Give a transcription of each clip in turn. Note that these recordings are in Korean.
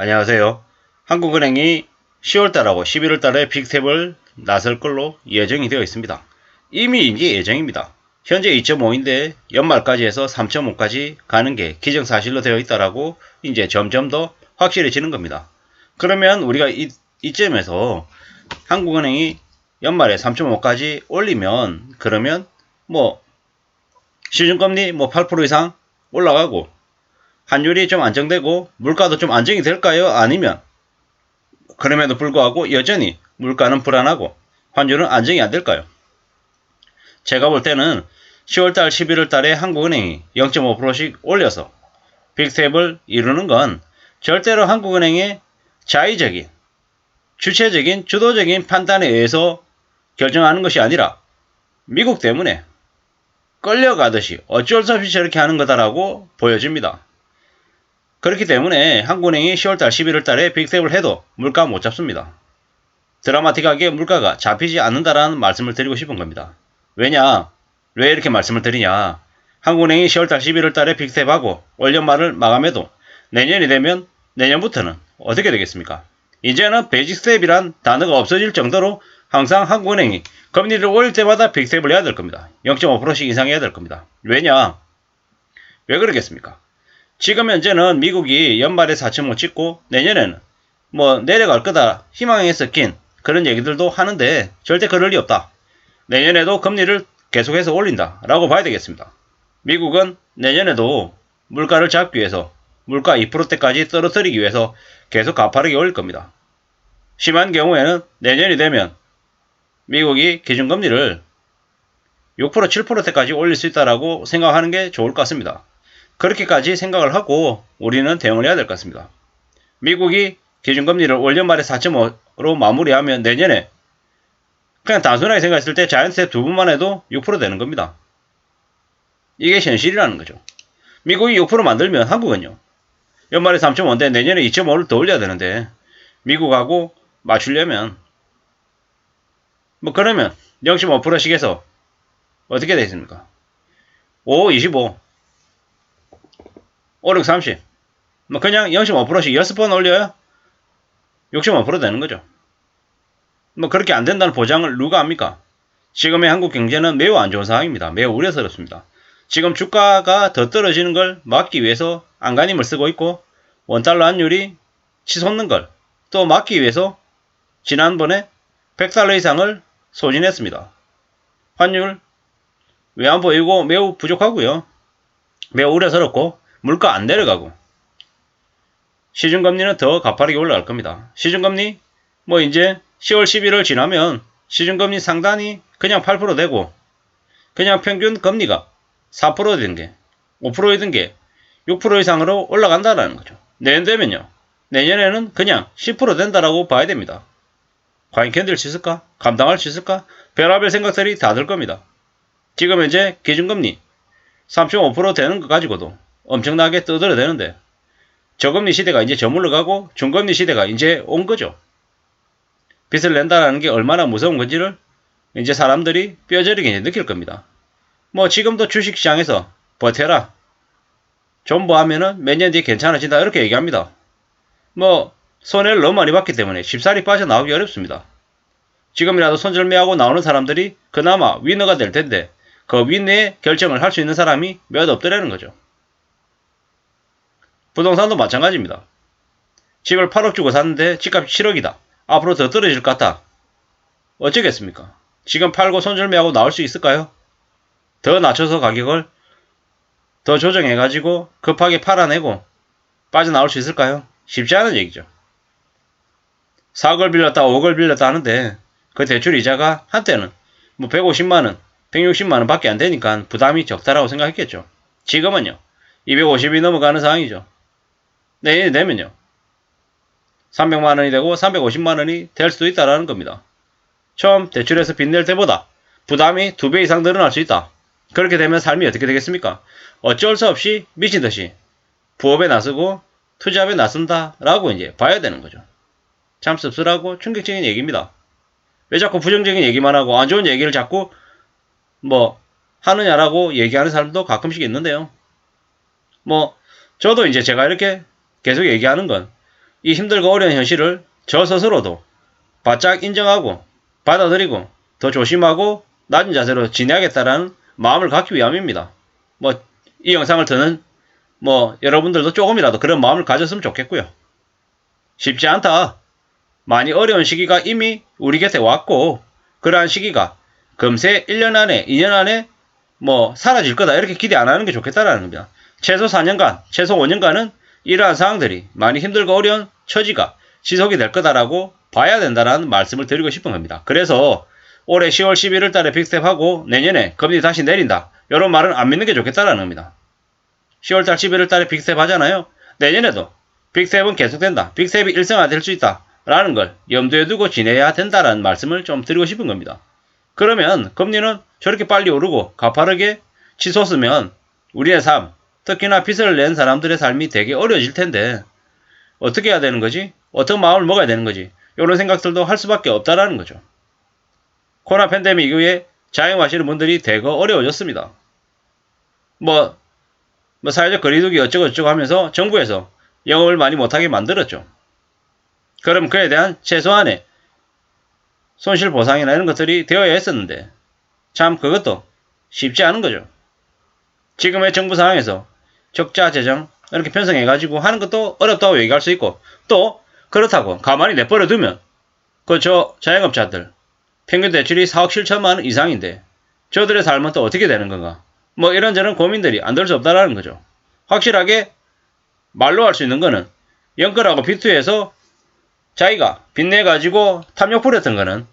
안녕하세요. 한국은행이 10월달하고 11월달에 빅탭을 나설 걸로 예정이 되어 있습니다. 이미 이게 예정입니다. 현재 2.5인데 연말까지 해서 3.5까지 가는 게 기정사실로 되어 있다라고 이제 점점 더 확실해지는 겁니다. 그러면 우리가 이쯤에서 한국은행이 연말에 3.5까지 올리면 그러면 뭐 시중금리 8% 이상 올라가고 환율이 좀 안정되고 물가도 좀 안정이 될까요? 아니면 그럼에도 불구하고 여전히 물가는 불안하고 환율은 안정이 안 될까요? 제가 볼 때는 10월달, 11월달에 한국은행이 0.5%씩 올려서 빅탭을 이루는 건 절대로 한국은행의 자의적인, 주체적인, 주도적인 판단에 의해서 결정하는 것이 아니라 미국 때문에 끌려가듯이 어쩔 수 없이 저렇게 하는 거다라고 보여집니다. 그렇기 때문에 한국은행이 10월달, 11월달에 빅탭을 해도 물가 못 잡습니다. 드라마틱하게 물가가 잡히지 않는다라는 말씀을 드리고 싶은 겁니다. 왜 이렇게 말씀을 드리냐. 한국은행이 10월달, 11월달에 빅탭하고 올 연말을 마감해도 내년이 되면 내년부터는 어떻게 되겠습니까? 이제는 베이직스텝이란 단어가 없어질 정도로 항상 한국은행이 금리를 올릴 때마다 빅탭을 해야 될 겁니다. 0.5%씩 인상해야 될 겁니다. 왜 그러겠습니까? 지금 현재는 미국이 연말에 4.5 찍고 내년에는 내려갈 거다 희망에 섞인 그런 얘기들도 하는데 절대 그럴 리 없다. 내년에도 금리를 계속해서 올린다 라고 봐야 되겠습니다. 미국은 내년에도 물가를 잡기 위해서 물가 2%대까지 떨어뜨리기 위해서 계속 가파르게 올릴 겁니다. 심한 경우에는 내년이 되면 미국이 기준금리를 6% 7%대까지 올릴 수 있다라고 생각하는 게 좋을 것 같습니다. 그렇게까지 생각을 하고 우리는 대응을 해야 될 것 같습니다. 미국이 기준금리를 올 연말에 4.5로 마무리하면 내년에 그냥 단순하게 생각했을 때 자이언트스텝 두 번만 해도 6% 되는 겁니다. 이게 현실이라는 거죠. 미국이 6% 만들면 한국은요. 연말에 3.5인데 내년에 2.5를 더 올려야 되는데 미국하고 맞추려면 그러면 0.5%씩 해서 어떻게 되겠습니까? 5, 25, 5, 6, 30 그냥 0.5%씩 6번 올려야 6.5% 되는 거죠. 그렇게 안 된다는 보장을 누가 합니까? 지금의 한국 경제는 매우 안 좋은 상황입니다. 매우 우려스럽습니다. 지금 주가가 더 떨어지는 걸 막기 위해서 안간힘을 쓰고 있고 원달러 환율이 치솟는 걸 또 막기 위해서 지난번에 100달러 이상을 소진했습니다. 환율 외환 보이고 매우 부족하고요. 매우 우려스럽고 물가 안 내려가고 시중금리는 더 가파르게 올라갈 겁니다. 시중금리 이제 10월 11월 지나면 시중금리 상단이 그냥 8% 되고 그냥 평균 금리가 4%든 게 5%든 게 6% 이상으로 올라간다라는 거죠. 내년 되면요. 내년에는 그냥 10% 된다라고 봐야 됩니다. 과연 견딜 수 있을까? 감당할 수 있을까? 별의별 생각들이 다 들 겁니다. 지금 현재 기준금리 3.5% 되는 것 가지고도 엄청나게 떠들어대는데 저금리 시대가 이제 저물러 가고 중금리 시대가 이제 온 거죠. 빚을 낸다라는 게 얼마나 무서운 건지를 이제 사람들이 뼈저리게 느낄 겁니다. 지금도 주식시장에서 버텨라. 존버하면은 몇 년 뒤에 괜찮아진다. 이렇게 얘기합니다. 손해를 너무 많이 봤기 때문에 쉽사리 빠져나오기 어렵습니다. 지금이라도 손절매하고 나오는 사람들이 그나마 위너가 될 텐데 그 위너의 결정을 할 수 있는 사람이 몇 없더라는 거죠. 부동산도 마찬가지입니다. 집을 8억 주고 샀는데 집값이 7억이다. 앞으로 더 떨어질 것 같다. 어쩌겠습니까? 지금 팔고 손절매하고 나올 수 있을까요? 더 낮춰서 가격을 더 조정해가지고 급하게 팔아내고 빠져나올 수 있을까요? 쉽지 않은 얘기죠. 4억을 빌렸다 5억을 빌렸다 하는데 그 대출 이자가 한때는 150만원 160만원 밖에 안 되니까 부담이 적다라고 생각했겠죠. 지금은요 250이 넘어가는 상황이죠. 내년이 되면요 300만원이 되고 350만원이 될 수도 있다라는 겁니다. 처음 대출해서 빚낼 때보다 부담이 2배 이상 늘어날 수 있다. 그렇게 되면 삶이 어떻게 되겠습니까? 어쩔 수 없이 미친듯이 부업에 나서고 투잡에 나선다 라고 이제 봐야 되는 거죠. 참 씁쓸하고 충격적인 얘기입니다. 왜 자꾸 부정적인 얘기만 하고 안 좋은 얘기를 자꾸 하느냐라고 얘기하는 사람도 가끔씩 있는데요. 저도 이제 제가 이렇게 계속 얘기하는 건 이 힘들고 어려운 현실을 저 스스로도 바짝 인정하고 받아들이고 더 조심하고 낮은 자세로 지내야겠다라는 마음을 갖기 위함입니다. 이 영상을 듣는 여러분들도 조금이라도 그런 마음을 가졌으면 좋겠고요. 쉽지 않다. 많이 어려운 시기가 이미 우리 곁에 왔고 그러한 시기가 금세 1년 안에 2년 안에 사라질 거다 이렇게 기대 안 하는 게 좋겠다라는 겁니다. 최소 4년간 최소 5년간은 이러한 상황들이 많이 힘들고 어려운 처지가 지속이 될 거다라고 봐야 된다는 말씀을 드리고 싶은 겁니다. 그래서 올해 10월 11월 달에 빅스텝하고 내년에 금리 다시 내린다. 이런 말은 안 믿는 게 좋겠다라는 겁니다. 10월 달 11월 달에 빅스텝 하잖아요. 내년에도 빅스텝은 계속된다. 빅스텝이 일상화될 수 있다. 라는 걸 염두에 두고 지내야 된다라는 말씀을 좀 드리고 싶은 겁니다. 그러면 금리는 저렇게 빨리 오르고 가파르게 치솟으면 우리의 삶, 특히나 빚을 낸 사람들의 삶이 되게 어려워질 텐데 어떻게 해야 되는 거지? 어떤 마음을 먹어야 되는 거지? 이런 생각들도 할 수밖에 없다라는 거죠. 코로나 팬데믹 이후에 자영업하시는 분들이 대거 어려워졌습니다. 사회적 거리두기 어쩌고 하면서 정부에서 영업을 많이 못하게 만들었죠. 그럼 그에 대한 최소한의 손실보상이나 이런 것들이 되어야 했었는데 참 그것도 쉽지 않은 거죠. 지금의 정부 상황에서 적자 재정 이렇게 편성해가지고 하는 것도 어렵다고 얘기할 수 있고 또 그렇다고 가만히 내버려 두면 저 자영업자들 평균 대출이 4억 7천만 원 이상인데 저들의 삶은 또 어떻게 되는 건가 이런저런 고민들이 안 될 수 없다라는 거죠. 확실하게 말로 할 수 있는 거는 영끌하고 비투에서 자기가 빚내가지고 탐욕 부렸던 거는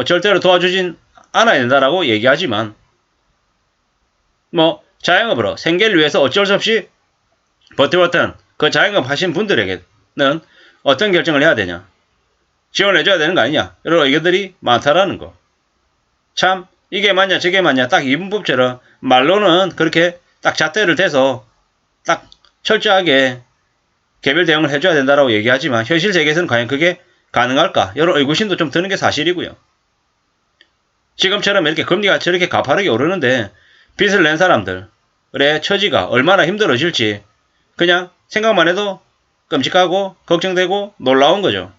절대로 도와주진 않아야 된다라고 얘기하지만 자영업으로 생계를 위해서 어쩔 수 없이 버텨왔던 그 자영업 하신 분들에게는 어떤 결정을 해야 되냐 지원해줘야 되는 거 아니냐 이런 의견들이 많다라는 거. 참 이게 맞냐 저게 맞냐 딱 이분법처럼 말로는 그렇게 딱 잣대를 대서 딱 철저하게 개별 대응을 해줘야 된다라고 얘기하지만 현실 세계에서는 과연 그게 가능할까 이런 의구심도 좀 드는 게 사실이고요. 지금처럼 이렇게 금리가 저렇게 가파르게 오르는데 빚을 낸 사람들의 처지가 얼마나 힘들어질지 그냥 생각만 해도 끔찍하고 걱정되고 놀라운 거죠.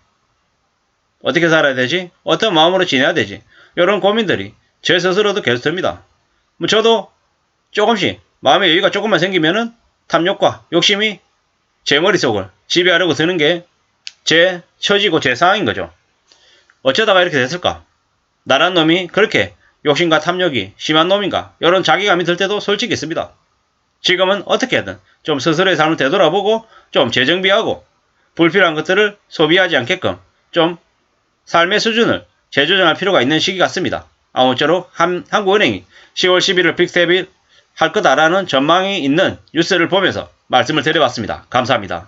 어떻게 살아야 되지? 어떤 마음으로 지내야 되지? 이런 고민들이 제 스스로도 계속 듭니다. 저도 조금씩 마음의 여유가 조금만 생기면은 탐욕과 욕심이 제 머릿속을 지배하려고 드는 게 제 처지고 제 상황인 거죠. 어쩌다가 이렇게 됐을까? 나란 놈이 그렇게 욕심과 탐욕이 심한 놈인가? 이런 자괴감이 들 때도 솔직히 있습니다. 지금은 어떻게든 좀 스스로의 삶을 되돌아보고 좀 재정비하고 불필요한 것들을 소비하지 않게끔 좀 삶의 수준을 재조정할 필요가 있는 시기 같습니다. 아무쪼록 한국은행이 10월 11일 빅스텝을 할 거다라는 전망이 있는 뉴스를 보면서 말씀을 드려봤습니다. 감사합니다.